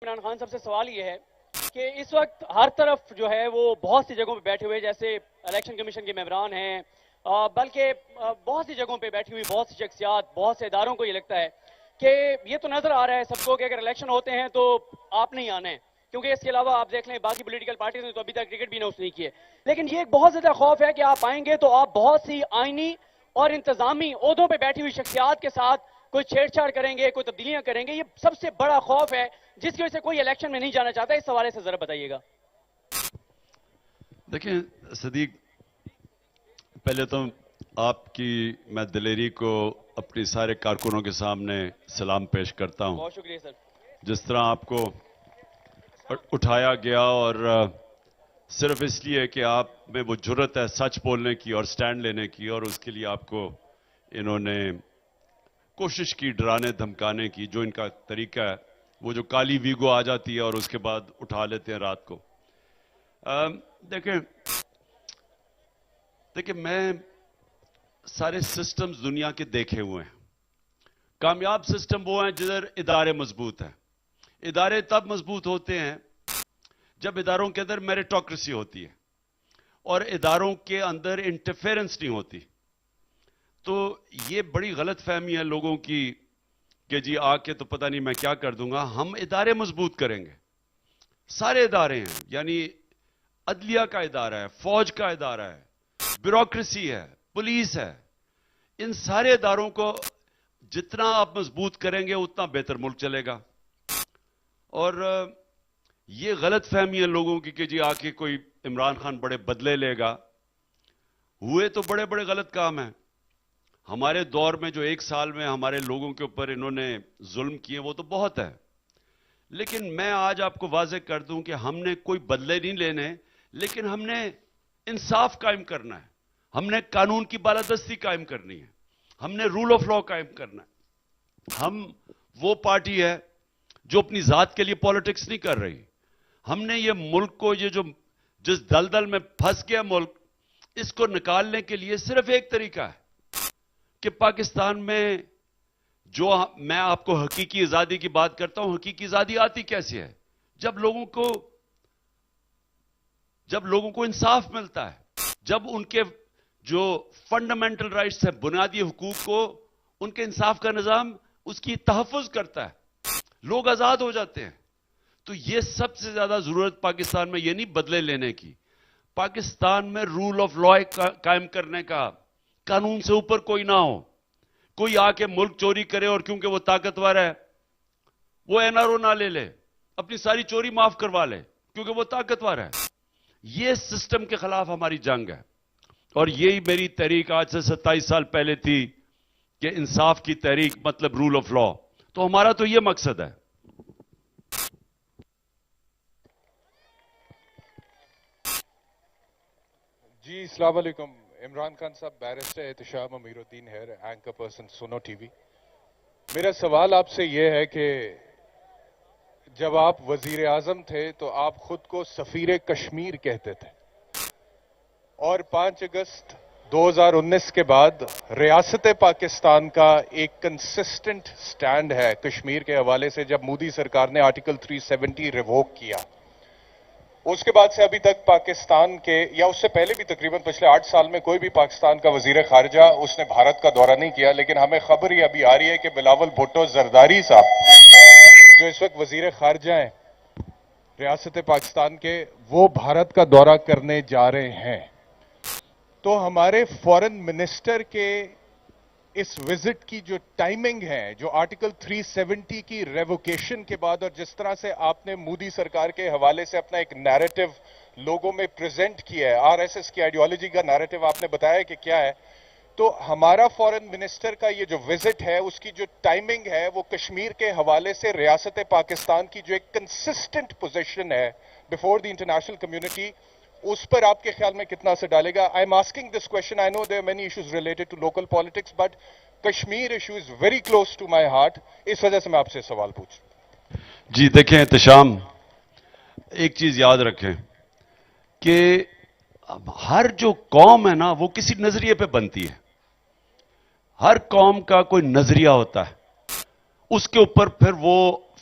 عمران خان صاحب سے سوال یہ ہے کہ اس وقت ہر طرف جو ہے وہ بہت سی جگہوں پہ بیٹھے ہوئے جیسے الیکشن کمیشن کے ممبران ہیں بلکہ بہت سی جگہوں پہ بیٹھی ہوئی بہت سی شخصیات بہت سے اداروں کو یہ لگتا ہے کہ یہ تو نظر آ رہا ہے سب کو کہ اگر الیکشن ہوتے ہیں تو آپ نہیں آنا ہے کیونکہ اس کے علاوہ آپ دیکھ لیں باقی پولیٹیکل پارٹیز نے تو ابھی تک ٹکٹ بھی اناؤنس نہیں کیے لیکن یہ ایک بہت زیادہ خوف ہے کہ آپ آئیں گے تو آپ بہت سی آئینی اور انتظامی عہدوں پہ بیٹھی ہوئی شخصیات کے ساتھ کوئی چھیڑ چھاڑ کریں گے کوئی تبدیلیاں کریں گے یہ سب سے بڑا خوف ہے جس کی وجہ سے کوئی الیکشن میں نہیں جانا چاہتا اس حوالے سے ذرا بتائیے گا دیکھیں صدیق پہلے تو آپ کی میں دلیری کو اپنی سارے کارکنوں کے سامنے سلام پیش کرتا ہوں بہت شکریہ سر جس طرح آپ کو اٹھایا گیا اور صرف اس لیے کہ آپ میں وہ جرت ہے سچ بولنے کی اور سٹینڈ لینے کی اور اس کے لیے آپ کو انہوں نے کوشش کی ڈرانے دھمکانے کی جو ان کا طریقہ ہے وہ جو کالی ویگو آ جاتی ہے اور اس کے بعد اٹھا لیتے ہیں رات کو دیکھیں میں سارے سسٹمز دنیا کے دیکھے ہوئے ہیں کامیاب سسٹم وہ ہیں جدھر ادارے مضبوط ہیں ادارے تب مضبوط ہوتے ہیں جب اداروں کے اندر میریٹوکریسی ہوتی ہے اور اداروں کے اندر انٹرفیرنس نہیں ہوتی تو یہ بڑی غلط فہمی ہے لوگوں کی کہ جی آ کے تو پتہ نہیں میں کیا کر دوں گا ہم ادارے مضبوط کریں گے سارے ادارے ہیں یعنی عدلیہ کا ادارہ ہے فوج کا ادارہ ہے بیوروکریسی ہے پولیس ہے ان سارے اداروں کو جتنا آپ مضبوط کریں گے اتنا بہتر ملک چلے گا اور یہ غلط فہمی ہے لوگوں کی کہ جی آ کے کوئی عمران خان بڑے بدلے لے گا ہوئے تو بڑے بڑے غلط کام ہیں ہمارے دور میں جو ایک سال میں ہمارے لوگوں کے اوپر انہوں نے ظلم کیے وہ تو بہت ہے لیکن میں آج آپ کو واضح کر دوں کہ ہم نے کوئی بدلے نہیں لینے لیکن ہم نے انصاف قائم کرنا ہے ہم نے قانون کی بالادستی قائم کرنی ہے ہم نے رول آف لا قائم کرنا ہے ہم وہ پارٹی ہے جو اپنی ذات کے لیے پالیٹکس نہیں کر رہی ہم نے یہ ملک کو یہ جو جس دلدل میں پھنس گیا ملک اس کو نکالنے کے لیے صرف ایک طریقہ ہے کہ پاکستان میں جو میں آپ کو حقیقی آزادی کی بات کرتا ہوں حقیقی آزادی آتی کیسے ہے جب لوگوں کو انصاف ملتا ہے جب ان کے جو فنڈامنٹل رائٹس ہیں بنیادی حقوق کو ان کے انصاف کا نظام اس کی تحفظ کرتا ہے لوگ آزاد ہو جاتے ہیں تو یہ سب سے زیادہ ضرورت پاکستان میں یہ نہیں بدلے لینے کی پاکستان میں رول آف لا قائم کرنے کا قانون سے اوپر کوئی نہ ہو کوئی آ کے ملک چوری کرے اور کیونکہ وہ طاقتور ہے وہ این آر او نہ لے لے اپنی ساری چوری معاف کروا لے کیونکہ وہ طاقتور ہے یہ سسٹم کے خلاف ہماری جنگ ہے اور یہی میری تحریک آج سے 27 سال پہلے تھی کہ انصاف کی تحریک مطلب رول آف لا تو ہمارا تو یہ مقصد ہے جی السلام علیکم عمران خان صاحب بیرسٹر احتشام امیر الدین ہیر اینکر پرسن سنو ٹی وی میرا سوال آپ سے یہ ہے کہ جب آپ وزیر اعظم تھے تو آپ خود کو سفیر کشمیر کہتے تھے اور 5 اگست 2019 کے بعد ریاست پاکستان کا ایک کنسسٹنٹ سٹینڈ ہے کشمیر کے حوالے سے جب مودی سرکار نے آرٹیکل 370 ریووک کیا اس کے بعد سے ابھی تک پاکستان کے یا اس سے پہلے بھی تقریباً پچھلے 8 سال میں کوئی بھی پاکستان کا وزیر خارجہ اس نے بھارت کا دورہ نہیں کیا لیکن ہمیں خبر ہی ابھی آ رہی ہے کہ بلاول بھٹو زرداری صاحب جو اس وقت وزیر خارجہ ہیں ریاست پاکستان کے وہ بھارت کا دورہ کرنے جا رہے ہیں تو ہمارے فورن منسٹر کے اس وزٹ کی جو ٹائمنگ ہے جو آرٹیکل 370 کی ریووکیشن کے بعد اور جس طرح سے آپ نے مودی سرکار کے حوالے سے اپنا ایک نیریٹو لوگوں میں پریزنٹ کیا ہے آر ایس ایس کی آئیڈیالوجی کا نیریٹو آپ نے بتایا کہ کیا ہے تو ہمارا فورن منسٹر کا یہ جو وزٹ ہے اس کی جو ٹائمنگ ہے وہ کشمیر کے حوالے سے ریاست پاکستان کی جو ایک کنسسٹنٹ پوزیشن ہے بیفور دی انٹرنیشنل کمیونٹی اس پر آپ کے خیال میں کتنا اثر ڈالے گا I am asking this question I know there many issues related to local politics but Kashmir issue is very close to my heart اس وجہ سے میں آپ سے سوال پوچھ جی دیکھیں احتشام ایک چیز یاد رکھیں کہ ہر جو قوم ہے نا وہ کسی نظریے پہ بنتی ہے ہر قوم کا کوئی نظریہ ہوتا ہے اس کے اوپر پھر وہ